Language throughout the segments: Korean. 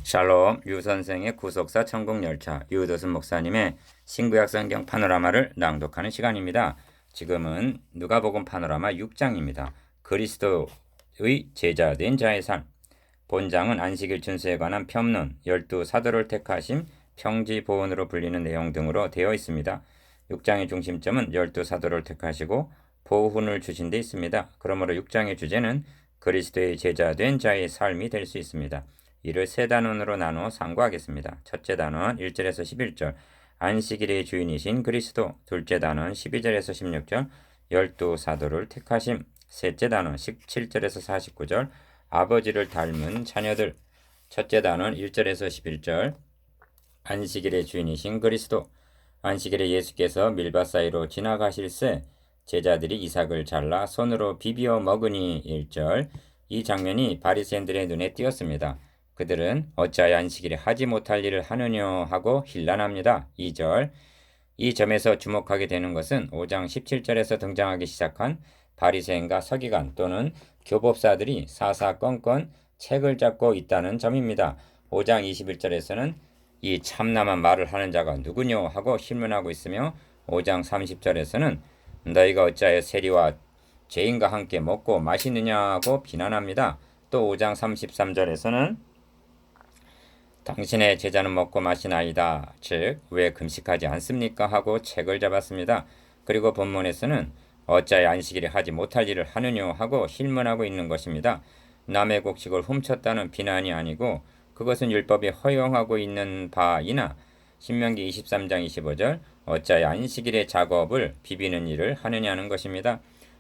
샬롬 유선생의 구속사 천국열차 유도순 목사님의 신구약 성경 파노라마를 낭독하는 시간입니다. 지금은 누가복음 파노라마 6장입니다. 그리스도의 제자된 자의 삶. 본장은 안식일 준수에 관한 평론, 12사도를 택하심, 평지보온으로 불리는 내용 등으로 되어 있습니다. 6장의 중심점은 12사도를 택하시고 보훈을 주신 데 있습니다. 그러므로 6장의 주제는 그리스도의 제자된 자의 삶이 될 수 있습니다. 이를 세 단원으로 나누어 상고하겠습니다. 첫째 단원 1절에서 11절 안식일의 주인이신 그리스도. 둘째 단원 12절에서 16절 열두 사도를 택하심. 셋째 단원 17절에서 49절 아버지를 닮은 자녀들. 첫째 단원 1절에서 11절 안식일의 주인이신 그리스도. 안식일에 예수께서 밀밭 사이로 지나가실새 제자들이 이삭을 잘라 손으로 비비어 먹으니. 1절. 이 장면이 바리새인들의 눈에 띄었습니다. 그들은 어찌하여 안식일에 하지 못할 일을 하느냐 하고 힐난합니다. 2절. 이 점에서 주목하게 되는 것은 5장 17절에서 등장하기 시작한 바리새인과 서기관 또는 교법사들이 사사건건 책을 잡고 있다는 점입니다. 5장 21절에서는 이 참남한 말을 하는 자가 누구뇨 하고 신문하고 있으며 5장 30절에서는 너희가 어찌하여 세리와 죄인과 함께 먹고 마시느냐고 비난합니다. 또 5장 33절에서는 당신의 제자는 먹고 마시나이다. 즉, 왜 금식하지 않습니까? 하고 책을 잡았습니다. 그리고 본문에서는 어찌하여 안식일에 하지 못할 일을 하느뇨 하고 힐문하고 있는 것입니다. 남의 곡식을 훔쳤다는 비난이 아니고 그것은 율법이 허용하고 있는 바이나 신명기 23장 25절 어찌하여 안식일의 작업을 비비는 일을 하느냐는 것입니다.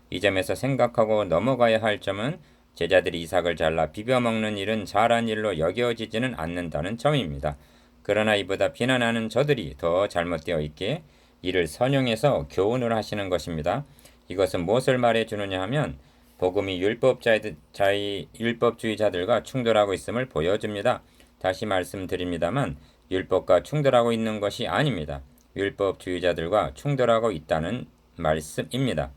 이 점에서 생각하고 넘어가야 할 점은 제자들이 이삭을 잘라 비벼 먹는 일은 잘한 일로 여겨지지는 않는다는 점입니다. 그러나 이보다 비난하는 저들이 더 잘못되어 있기에 이를 선용해서 교훈을 하시는 것입니다. 이것은 무엇을 말해주느냐 하면 복음이 율법주의자들과 충돌하고 있음을 보여줍니다. 다시 말씀드립니다만 율법과 충돌하고 있는 것이 아닙니다. 율법주의자들과 충돌하고 있다는 말씀입니다.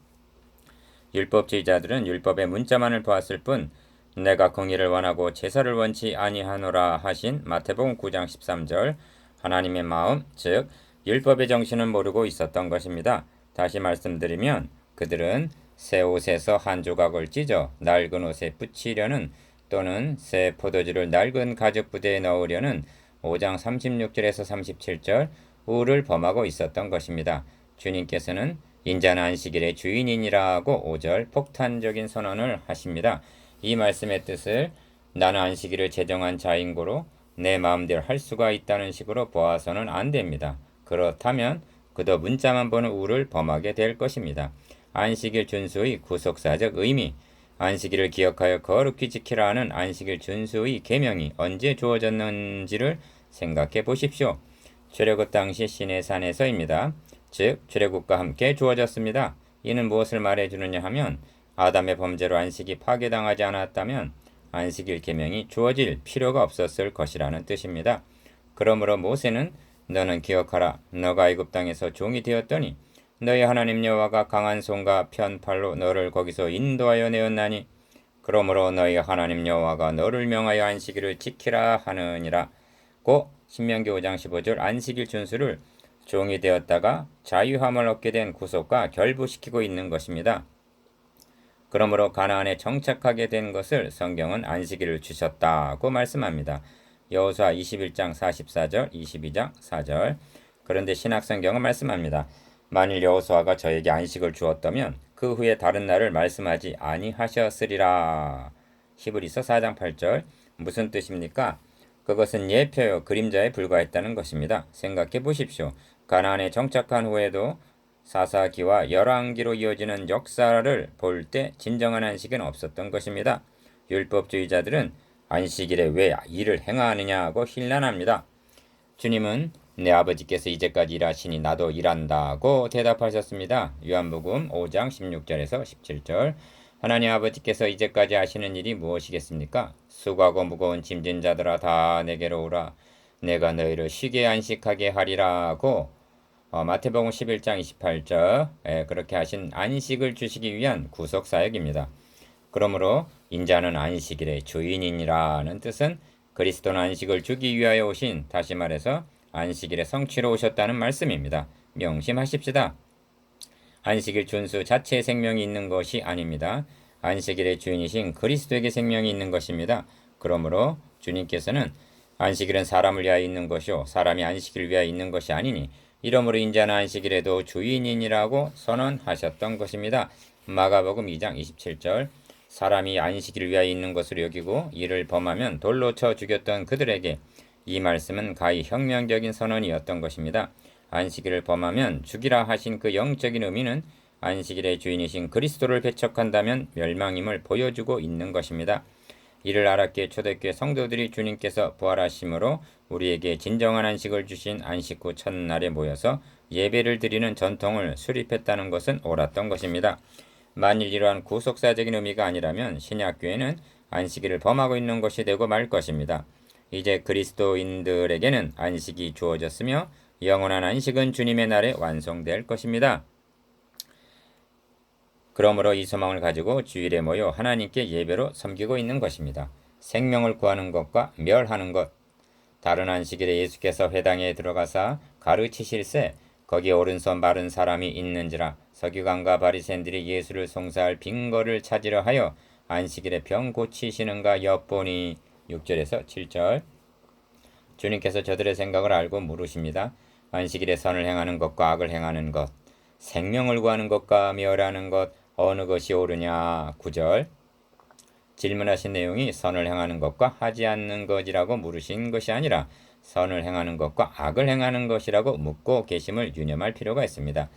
율법주의자들은 율법의 문자만을 보았을 뿐 내가 공의를 원하고 제사를 원치 아니하노라 하신 마태복음 9장 13절 하나님의 마음, 즉 율법의 정신을 모르고 있었던 것입니다. 다시 말씀드리면 그들은 새 옷에서 한 조각을 찢어 낡은 옷에 붙이려는 또는 새 포도주를 낡은 가죽 부대에 넣으려는 5장 36절에서 37절 우를 범하고 있었던 것입니다. 주님께서는 인자는 안식일의 주인이니라고 5절 폭탄적인 선언을 하십니다. 이 말씀의 뜻을 나는 안식일을 제정한 자인고로 내 마음대로 할 수가 있다는 식으로 보아서는 안 됩니다. 그렇다면 그도 문자만 보는 우를 범하게 될 것입니다. 안식일 준수의 구속사적 의미, 안식일을 기억하여 거룩히 지키라 하는 안식일 준수의 계명이 언제 주어졌는지를 생각해 보십시오. 출애굽 당시 시내산에서입니다. 즉 출애굽과 함께 주어졌습니다. 이는 무엇을 말해주느냐 하면 아담의 범죄로 안식이 파괴당하지 않았다면 안식일 계명이 주어질 필요가 없었을 것이라는 뜻입니다. 그러므로 모세는 너는 기억하라. 너가 애굽 땅에서 종이 되었더니 너희 하나님 여호와가 강한 손과 편팔로 너를 거기서 인도하여 내었나니 그러므로 너희 하나님 여호와가 너를 명하여 안식일을 지키라 하느니라. 고 신명기 5장 15절 안식일 준수를 종이 되었다가 자유함을 얻게 된 구속과 결부시키고 있는 것입니다. 그러므로 가나안에 정착하게 된 것을 성경은 안식일을 주셨다고 말씀합니다. 여호수아 21장 44절, 22장 4절. 그런데 신약성경은 말씀합니다. 만일 여호수아가 저에게 안식을 주었다면 그 후에 다른 날을 말씀하지 아니하셨으리라. 히브리서 4장 8절. 무슨 뜻입니까? 그것은 예표요 그림자에 불과했다는 것입니다. 생각해 보십시오. 가나안에 정착한 후에도 사사기와 열왕기로 이어지는 역사를 볼 때 진정한 안식은 없었던 것입니다. 율법주의자들은 안식일에 왜 일을 행하느냐고 힐난합니다. 주님은 내 아버지께서 이제까지 일하시니 나도 일한다고 대답하셨습니다. 요한복음 5장 16절에서 17절 하나님 아버지께서 이제까지 하시는 일이 무엇이겠습니까? 수고하고 무거운 짐진 자들아 다 내게로 오라. 내가 너희를 쉬게 안식하게 하리라고 마태복음 11장 28절 그렇게 하신 안식을 주시기 위한 구속사역입니다. 그러므로 인자는 안식일의 주인이니라는 뜻은 그리스도는 안식을 주기 위하여 오신, 다시 말해서 안식일의 성취로 오셨다는 말씀입니다. 명심하십시다. 안식일 준수 자체에 생명이 있는 것이 아닙니다. 안식일의 주인이신 그리스도에게 생명이 있는 것입니다. 그러므로 주님께서는 안식일은 사람을 위하여 있는 것이요 사람이 안식일을 위하여 있는 것이 아니니 이러므로 인자는 안식일에도 주인이니라고 선언하셨던 것입니다. 마가복음 2장 27절. 사람이 안식일을 위하여 있는 것으로 여기고 이를 범하면 돌로 쳐 죽였던 그들에게 이 말씀은 가히 혁명적인 선언이었던 것입니다. 안식일을 범하면 죽이라 하신 그 영적인 의미는 안식일의 주인이신 그리스도를 배척한다면 멸망임을 보여주고 있는 것입니다. 이를 알았기에 초대교회 성도들이 주님께서 부활하심으로 우리에게 진정한 안식을 주신 안식 후 첫날에 모여서 예배를 드리는 전통을 수립했다는 것은 옳았던 것입니다. 만일 이러한 구속사적인 의미가 아니라면 신약교회는 안식일을 범하고 있는 것이 되고 말 것입니다. 이제 그리스도인들에게는 안식이 주어졌으며 영원한 안식은 주님의 날에 완성될 것입니다. 그러므로 이 소망을 가지고 주일에 모여 하나님께 예배로 섬기고 있는 것입니다. 생명을 구하는 것과 멸하는 것. 다른 안식일에 예수께서 회당에 들어가사 가르치실세 거기 오른손 마른 사람이 있는지라 서기관과 바리새인들이 예수를 송사할 빈거를 찾으려 하여 안식일에 병 고치시는가 엿보니 6절에서 7절. 주님께서 저들의 생각을 알고 물으십니다. 안식일에 선을 행하는 것과 악을 행하는 것, 생명을 구하는 것과 멸하는 것 어느 것이 옳으냐. 9절. 질문하신 내용이 선을 행하는 것과 하지 않는 것이라고 물으신 것이 아니라 선을 행하는 것과 악을 행하는 것이라고 묻고 계심을 유념할 필요가 있습니다.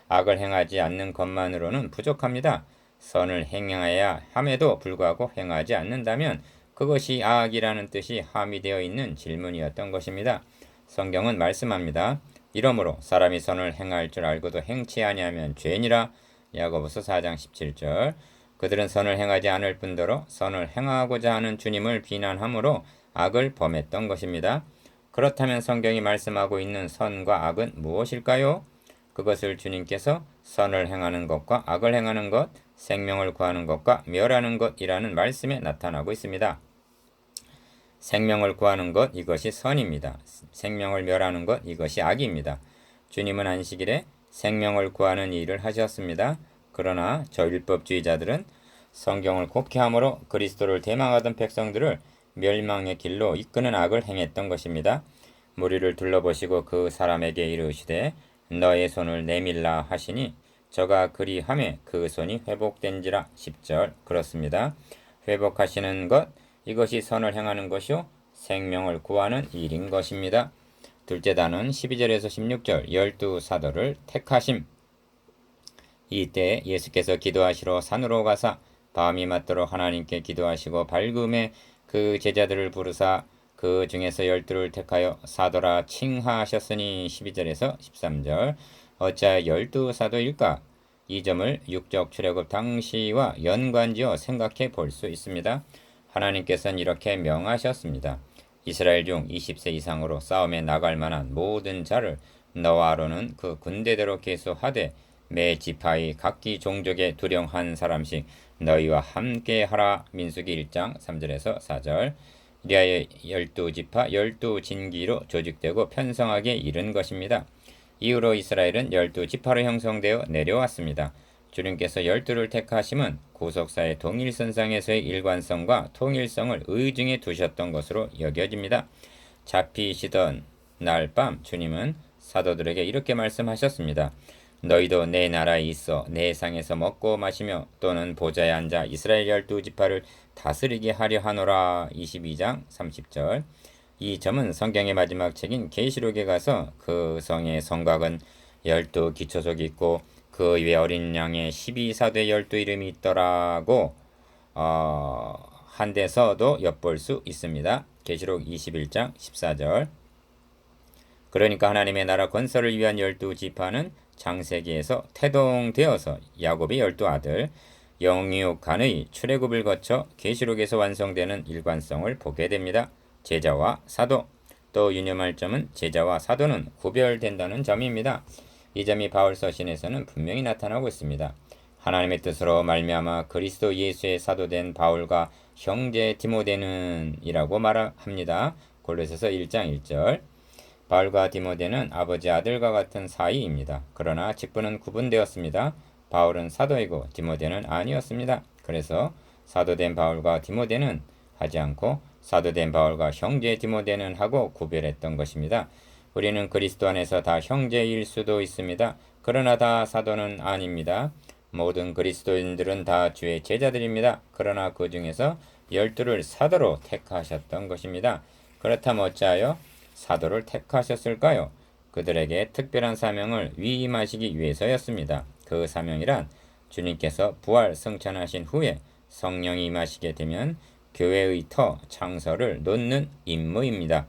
악을 행하지 않는 것만으로는 부족합니다. 선을 행해야 함에도 불구하고 행하지 않는다면 그것이 악이라는 뜻이 함의되어 있는 질문이었던 것입니다. 성경은 말씀합니다. 이러므로 사람이 선을 행할 줄 알고도 행치 아니하면 죄니라. 야고보서 4장 17절. 그들은 선을 행하지 않을 뿐더러 선을 행하고자 하는 주님을 비난함으로 악을 범했던 것입니다. 그렇다면 성경이 말씀하고 있는 선과 악은 무엇일까요? 그것을 주님께서 선을 행하는 것과 악을 행하는 것, 생명을 구하는 것과 멸하는 것이라는 말씀에 나타나고 있습니다. 생명을 구하는 것, 이것이 선입니다. 생명을 멸하는 것, 이것이 악입니다. 주님은 안식일에 생명을 구하는 일을 하셨습니다. 그러나 저 율법주의자들은 성경을 곡해함으로 그리스도를 대망하던 백성들을 멸망의 길로 이끄는 악을 행했던 것입니다. 무리를 둘러보시고 그 사람에게 이르시되 너의 손을 내밀라 하시니 저가 그리하매 그 손이 회복된지라. 10절. 그렇습니다. 회복하시는 것, 이것이 선을 행하는 것이요 생명을 구하는 일인 것입니다. 둘째 단은 12절에서 16절 12사도를 택하심. 이때 예수께서 기도하시러 산으로 가사 밤이 맞도록 하나님께 기도하시고 밝음에 그 제자들을 부르사 그 중에서 12를 택하여 사도라 칭하하셨으니. 12절에서 13절. 어찌하여 12사도일까? 이 점을 육적 출애굽 당시와 연관지어 생각해 볼 수 있습니다. 하나님께서는 이렇게 명하셨습니다. 이스라엘 중 20세 이상으로 싸움에 나갈 만한 모든 자를 너와 아론은 그 군대대로 계수하되 매 지파의 각기 종족에 두령 한 사람씩 너희와 함께 하라. 민수기 1장 3절에서 4절. 이리하여 12지파 12진기로 조직되고 편성하게 이른 것입니다. 이후로 이스라엘은 12지파로 형성되어 내려왔습니다. 주님께서 12를 택하심은 구속사의 동일선상에서의 일관성과 통일성을 의중에 두셨던 것으로 여겨집니다. 잡히시던 날 밤 주님은 사도들에게 이렇게 말씀하셨습니다. 너희도 내 나라에 있어 내 상에서 먹고 마시며 또는 보좌에 앉아 이스라엘 12지파를 다스리게 하려 하노라. 22장 30절. 이 점은 성경의 마지막 책인 계시록에 가서 그 성의 성곽은 12기초석이 있고 그 위에 어린 양의 12사도의 12이름이 있더라고 한 데서도 엿볼 수 있습니다. 계시록 21장 14절. 그러니까 하나님의 나라 건설을 위한 12지파는 창세기에서 태동되어서 야곱의 12아들 영육간의 출애굽을 거쳐 계시록에서 완성되는 일관성을 보게 됩니다. 제자와 사도. 또 유념할 점은 제자와 사도는 구별된다는 점입니다. 이 점이 바울 서신에서는 분명히 나타나고 있습니다. 하나님의 뜻으로 말미암아 그리스도 예수의 사도된 바울과 형제 디모데는 이라고 말합니다. 골로새서 1장 1절. 바울과 디모데는 아버지 아들과 같은 사이입니다. 그러나 직분은 구분되었습니다. 바울은 사도이고 디모데는 아니었습니다. 그래서 사도된 바울과 디모데는 하지 않고 사도된 바울과 형제 디모데는 하고 구별했던 것입니다. 우리는 그리스도 안에서 다 형제일 수도 있습니다. 그러나 다 사도는 아닙니다. 모든 그리스도인들은 다 주의 제자들입니다. 그러나 그 중에서 12를 사도로 택하셨던 것입니다. 그렇다면 어찌하여 사도를 택하셨을까요? 그들에게 특별한 사명을 위임하시기 위해서였습니다. 그 사명이란 주님께서 부활 승천하신 후에 성령이 임하시게 되면 교회의 터 창설을 놓는 임무입니다.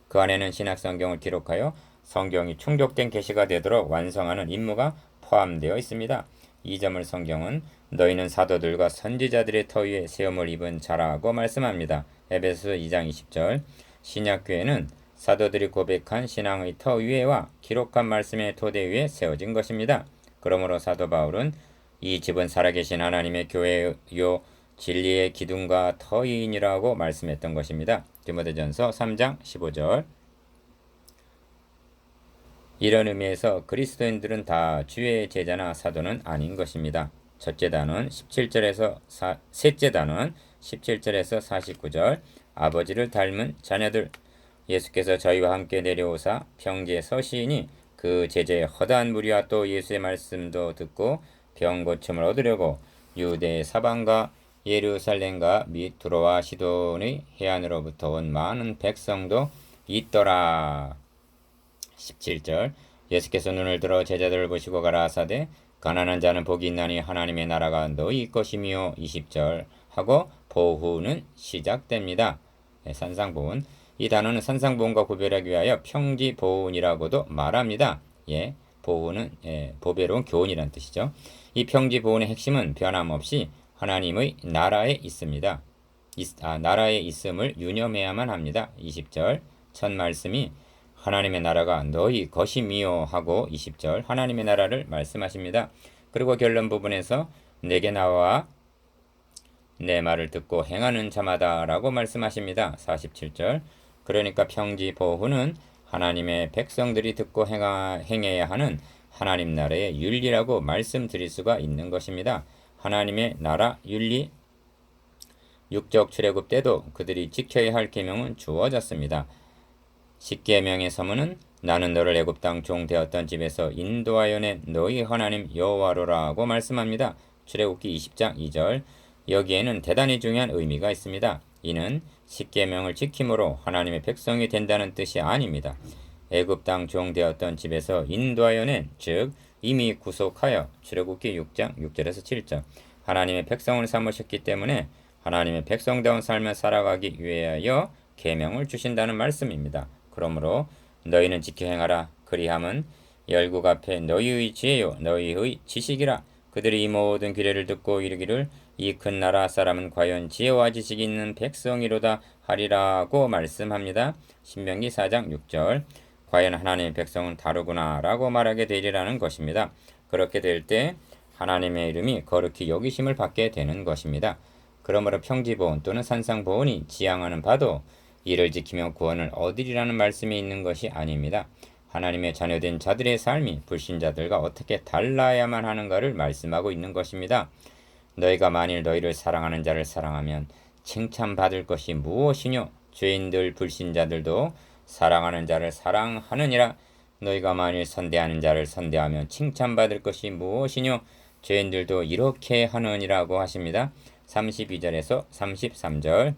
그 안에는 신약성경을 기록하여 성경이 충족된 계시가 되도록 완성하는 임무가 포함되어 있습니다. 이 점을 성경은 너희는 사도들과 선지자들의 터 위에 세움을 입은 자라고 말씀합니다. 에베소 2장 20절. 신약교회는 사도들이 고백한 신앙의 터 위에와 기록한 말씀의 토대 위에 세워진 것입니다. 그러므로 사도 바울은 이 집은 살아계신 하나님의 교회요 진리의 기둥과 터이니라고 말씀했던 것입니다. 디모데전서 3장 15절. 이런 의미에서 그리스도인들은 다 주의 제자나 사도는 아닌 것입니다. 셋째 단원 17절에서 49절. 아버지를 닮은 자녀들. 예수께서 저희와 함께 내려오사 평지에 서시니 그 제자의 허다한 무리와 또 예수의 말씀도 듣고 병 고침을 얻으려고 유대 사방과 예루살렘과 및 두로와 시돈의 해안으로부터 온 많은 백성도 있더라. 17절. 예수께서 눈을 들어 제자들을 보시고 가라사대 가난한 자는 복이 있나니 하나님의 나라가 너희 것이며 20절 하고 보후는 시작됩니다. 산상보훈. 이 단어는 산상보훈과 구별하기 위하여 평지보훈이라고도 말합니다. 보훈은 보배로운 교훈이란 뜻이죠. 이 평지보훈의 핵심은 변함없이 하나님의 나라에 있습니다. 나라에 있음을 유념해야만 합니다. 20절. 첫 말씀이 하나님의 나라가 너희 것이미요 하고 20절 하나님의 나라를 말씀하십니다. 그리고 결론 부분에서 내게 나와 내 말을 듣고 행하는 자마다 라고 말씀하십니다. 47절. 그러니까 평지보훈은 하나님의 백성들이 듣고 행해야 하는 하나님 나라의 윤리라고 말씀드릴 수가 있는 것입니다. 하나님의 나라 윤리, 육적 출애굽 때도 그들이 지켜야 할 계명은 주어졌습니다. 십계명의 서문은 나는 너를 애굽 땅 종 되었던 집에서 인도하여 낸 너희 하나님 여호와로라고 말씀합니다. 출애굽기 20장 2절. 여기에는 대단히 중요한 의미가 있습니다. 이는 십계명을 지킴으로 하나님의 백성이 된다는 뜻이 아닙니다. 애굽 땅 종 되었던 집에서 인도하여 낸, 즉 이미 구속하여 출애굽기 6장 6절에서 7절 하나님의 백성을 삼으셨기 때문에 하나님의 백성다운 삶을 살아가기 위하여 계명을 주신다는 말씀입니다. 그러므로 너희는 지켜 행하라. 그리함은 열국 앞에 너희의 지혜요 너희의 지식이라. 그들이 이 모든 규례를 듣고 이르기를 이 큰 나라 사람은 과연 지혜와 지식이 있는 백성이로다 하리라고 말씀합니다. 신명기 4장 6절. 과연 하나님의 백성은 다르구나 라고 말하게 되리라는 것입니다. 그렇게 될 때 하나님의 이름이 거룩히 여기심을 받게 되는 것입니다. 그러므로 평지보훈 또는 산상보훈이 지향하는 바도 이를 지키며 구원을 얻으리라는 말씀이 있는 것이 아닙니다. 하나님의 자녀된 자들의 삶이 불신자들과 어떻게 달라야만 하는가를 말씀하고 있는 것입니다. 너희가 만일 너희를 사랑하는 자를 사랑하면 칭찬받을 것이 무엇이뇨? 죄인들 불신자들도 사랑하는 자를 사랑하느니라. 너희가 만일 선대하는 자를 선대하면 칭찬받을 것이 무엇이뇨? 죄인들도 이렇게 하느니라고 하십니다. 32절에서 33절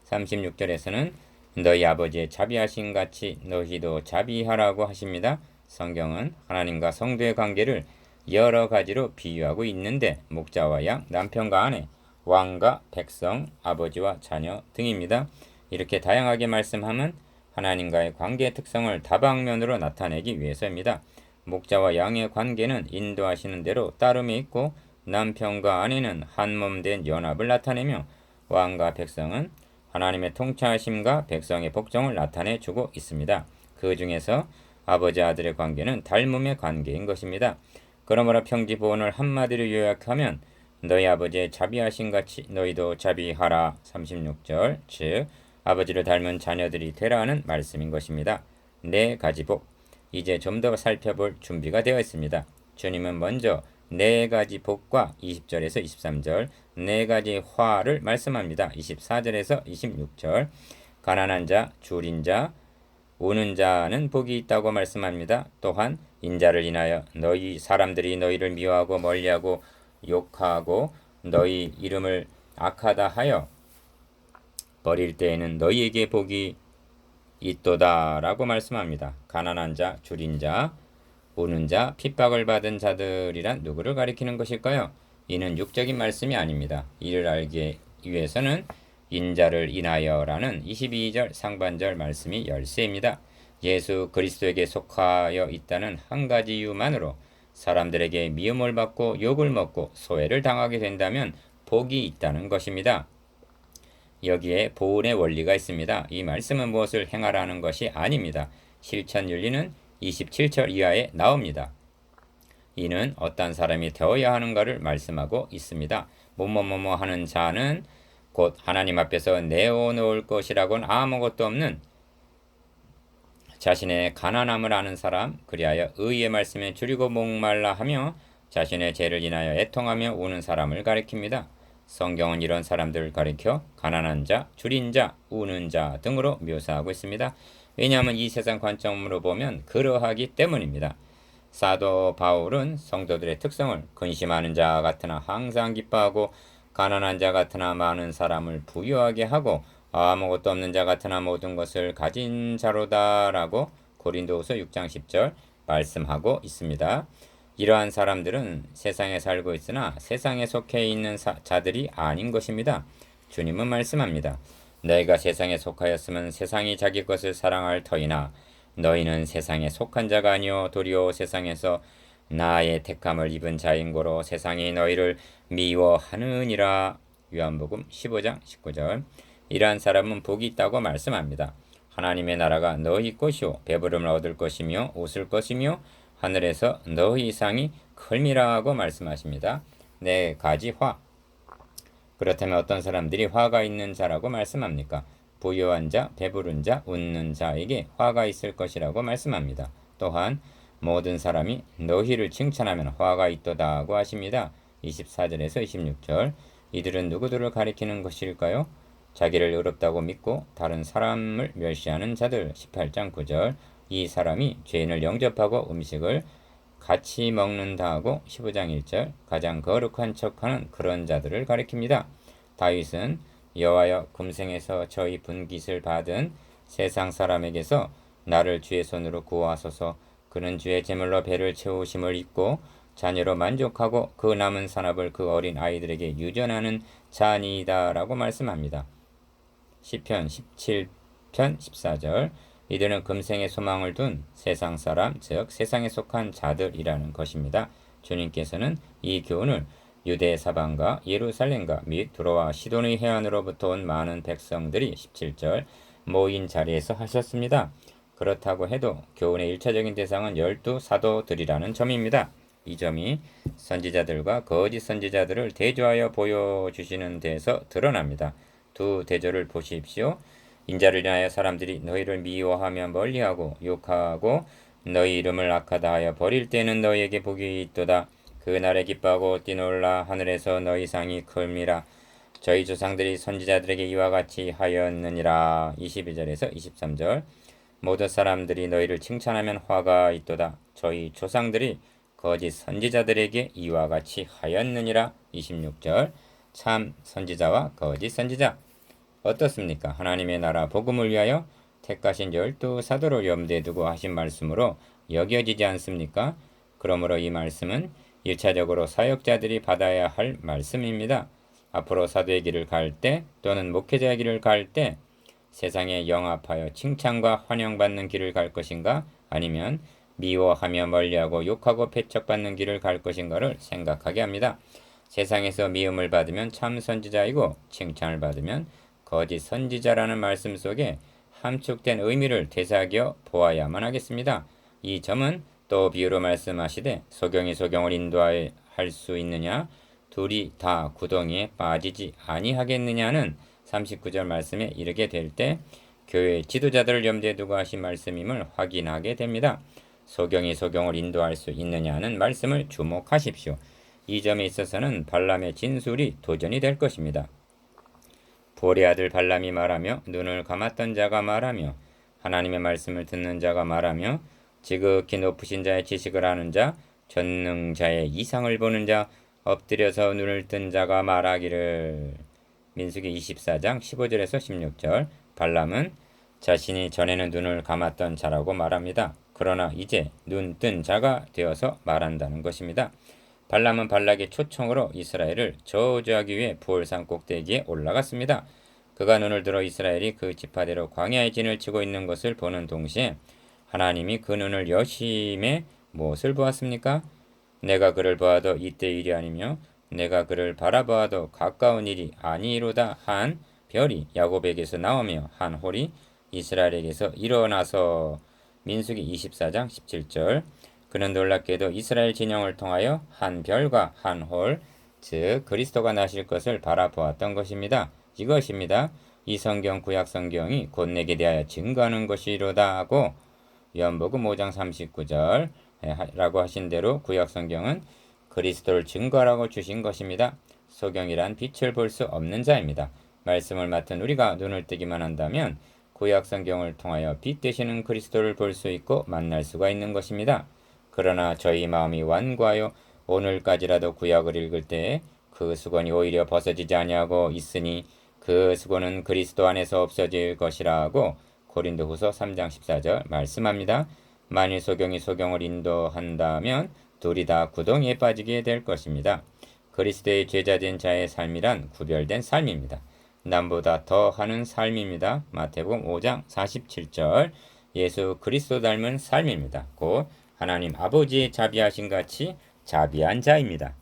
36절에서는 너희 아버지의 자비하신 같이 너희도 자비하라고 하십니다. 성경은 하나님과 성도의 관계를 여러 가지로 비유하고 있는데 목자와 양, 남편과 아내, 왕과 백성, 아버지와 자녀 등입니다. 이렇게 다양하게 말씀하면 하나님과의 관계의 특성을 다방면으로 나타내기 위해서입니다. 목자와 양의 관계는 인도하시는 대로 따름이 있고 남편과 아내는 한몸된 연합을 나타내며 왕과 백성은 하나님의 통치하심과 백성의 복종을 나타내주고 있습니다. 그 중에서 아버지 아들의 관계는 닮음의 관계인 것입니다. 그러므로 평지보훈을 한마디로 요약하면 너희 아버지의 자비하신 같이 너희도 자비하라. 36절. 즉 아버지를 닮은 자녀들이 되라는 말씀인 것입니다. 네 가지 복. 이제 좀 더 살펴볼 준비가 되어 있습니다. 주님은 먼저 네 가지 복과 20절에서 23절 네 가지 화를 말씀합니다. 24절에서 26절 가난한 자, 줄인 자, 우는 자는 복이 있다고 말씀합니다. 또한 인자를 인하여 너희 사람들이 너희를 미워하고 멀리하고 욕하고 너희 이름을 악하다 하여 버릴 때에는 너희에게 복이 있도다라고 말씀합니다. 가난한 자, 줄인 자, 우는 자, 핍박을 받은 자들이란 누구를 가리키는 것일까요? 이는 육적인 말씀이 아닙니다. 이를 알기 위해서는 인자를 인하여라는 22절 상반절 말씀이 열쇠입니다. 예수 그리스도에게 속하여 있다는 한 가지 이유만으로 사람들에게 미움을 받고 욕을 먹고 소외를 당하게 된다면 복이 있다는 것입니다. 여기에 보은의 원리가 있습니다. 이 말씀은 무엇을 행하라는 것이 아닙니다. 실천 윤리는 27절 이하에 나옵니다. 이는 어떤 사람이 되어야 하는가를 말씀하고 있습니다. 뭐뭐뭐뭐 하는 자는 곧 하나님 앞에서 내어놓을 것이라고는 아무것도 없는 자신의 가난함을 아는 사람, 그리하여 의의 말씀에 줄이고 목말라 하며 자신의 죄를 인하여 애통하며 우는 사람을 가리킵니다. 성경은 이런 사람들을 가리켜 가난한 자, 줄인 자, 우는 자 등으로 묘사하고 있습니다. 왜냐하면 이 세상 관점으로 보면 그러하기 때문입니다. 사도 바울은 성도들의 특성을 근심하는 자 같으나 항상 기뻐하고 가난한 자 같으나 많은 사람을 부유하게 하고 아무것도 없는 자 같으나 모든 것을 가진 자로다라고 고린도후서 6장 10절 말씀하고 있습니다. 이러한 사람들은 세상에 살고 있으나 세상에 속해 있는 자들이 아닌 것입니다. 주님은 말씀합니다. 너희가 세상에 속하였으면 세상이 자기 것을 사랑할 터이나 너희는 세상에 속한 자가 아니요 도리어 세상에서 나의 택함을 입은 자인 고로 세상이 너희를 미워하느니라. 요한복음 15장 19절. 이러한 사람은 복이 있다고 말씀합니다. 하나님의 나라가 너희 것이요 배부름을 얻을 것이며 웃을 것이며 하늘에서 너희 상이 클미라고 말씀하십니다. 네 가지 화. 그렇다면 어떤 사람들이 화가 있는 자라고 말씀합니까? 부유한 자, 배부른 자, 웃는 자에게 화가 있을 것이라고 말씀합니다. 또한 모든 사람이 너희를 칭찬하면 화가 있도다고 하십니다. 24절에서 26절. 이들은 누구들을 가리키는 것일까요? 자기를 의롭다고 믿고 다른 사람을 멸시하는 자들. 18장 9절. 이 사람이 죄인을 영접하고 음식을 같이 먹는다 하고 15장 1절. 가장 거룩한 척하는 그런 자들을 가리킵니다. 다윗은 여호와여 금생에서 저희 분깃을 받은 세상 사람에게서 나를 주의 손으로 구하소서. 그는 주의 제물로 배를 채우심을 잊고 자녀로 만족하고 그 남은 산업을 그 어린 아이들에게 유전하는 자니이다 라고 말씀합니다. 시편 17편 14절. 이들은 금생의 소망을 둔 세상 사람, 즉 세상에 속한 자들이라는 것입니다. 주님께서는 이 교훈을 유대 사방과 예루살렘과 및 두로와 시돈의 해안으로부터 온 많은 백성들이 17절 모인 자리에서 하셨습니다. 그렇다고 해도 교훈의 1차적인 대상은 12 사도들이라는 점입니다. 이 점이 선지자들과 거짓 선지자들을 대조하여 보여주시는 데서 드러납니다. 두 대조를 보십시오. 인자를 인하여 사람들이 너희를 미워하며 멀리하고 욕하고 너희 이름을 악하다 하여 버릴 때는 너희에게 복이 있도다. 그날에 기뻐하고 뛰놀라 하늘에서 너희 상이 클미라. 저희 조상들이 선지자들에게 이와 같이 하였느니라. 22절에서 23절. 모든 사람들이 너희를 칭찬하면 화가 있도다. 저희 조상들이 거짓 선지자들에게 이와 같이 하였느니라. 26절. 참 선지자와 거짓 선지자. 어떻습니까? 하나님의 나라 복음을 위하여 택하신 12 사도를 염두에 두고 하신 말씀으로 여겨지지 않습니까? 그러므로 이 말씀은 1차적으로 사역자들이 받아야 할 말씀입니다. 앞으로 사도의 길을 갈 때 또는 목회자의 길을 갈 때 세상에 영합하여 칭찬과 환영받는 길을 갈 것인가? 아니면 미워하며 멀리하고 욕하고 배척받는 길을 갈 것인가를 생각하게 합니다. 세상에서 미움을 받으면 참 선지자이고 칭찬을 받으면 거짓 선지자라는 말씀 속에 함축된 의미를 되새겨 보아야만 하겠습니다. 이 점은 또 비유로 말씀하시되 소경이 소경을 인도할 수 있느냐? 둘이 다 구덩이에 빠지지 아니하겠느냐는 39절 말씀에 이르게 될 때 교회 지도자들을 염두에 두고 하신 말씀임을 확인하게 됩니다. 소경이 소경을 인도할 수 있느냐는 말씀을 주목하십시오. 이 점에 있어서는 발람의 진술이 도전이 될 것입니다. 볼의 아들 발람이 말하며 눈을 감았던 자가 말하며 하나님의 말씀을 듣는 자가 말하며 지극히 높으신 자의 지식을 아는 자 전능자의 이상을 보는 자 엎드려서 눈을 뜬 자가 말하기를. 민수기 24장 15절에서 16절. 발람은 자신이 전에는 눈을 감았던 자라고 말합니다. 그러나 이제 눈 뜬 자가 되어서 말한다는 것입니다. 발람은 발락의 초청으로 이스라엘을 저주하기 위해 부올산 꼭대기에 올라갔습니다. 그가 눈을 들어 이스라엘이 그 지파대로 광야의 진을 치고 있는 것을 보는 동시에 하나님이 그 눈을 여심해 무엇을 보았습니까? 내가 그를 보아도 이때 일이 아니며 내가 그를 바라보아도 가까운 일이 아니로다 한 별이 야곱에게서 나오며 한 홀이 이스라엘에게서 일어나서. 민수기 24장 17절. 그는 놀랍게도 이스라엘 진영을 통하여 한 별과 한 홀, 즉 그리스도가 나실 것을 바라보았던 것입니다. 이것입니다. 이 성경 구약 성경이 곧 내게 대하여 증거하는 것이로다 하고 요한복음 5장 39절 라고 하신 대로 구약 성경은 그리스도를 증거하라고 주신 것입니다. 소경이란 빛을 볼 수 없는 자입니다. 말씀을 맡은 우리가 눈을 뜨기만 한다면 구약 성경을 통하여 빛 되시는 그리스도를 볼 수 있고 만날 수가 있는 것입니다. 그러나 저희 마음이 완고하여 오늘까지라도 구약을 읽을 때에 그 수건이 오히려 벗어지지 아니하고 있으니 그 수건은 그리스도 안에서 없어질 것이라고 고린도후서 3장 14절 말씀합니다. 만일 소경이 소경을 인도한다면 둘이 다 구덩이에 빠지게 될 것입니다. 그리스도의 제자된 자의 삶이란 구별된 삶입니다. 남보다 더하는 삶입니다. 마태복음 5장 47절. 예수 그리스도 닮은 삶입니다. 곧 하나님 아버지의 자비하신 같이 자비한 자입니다.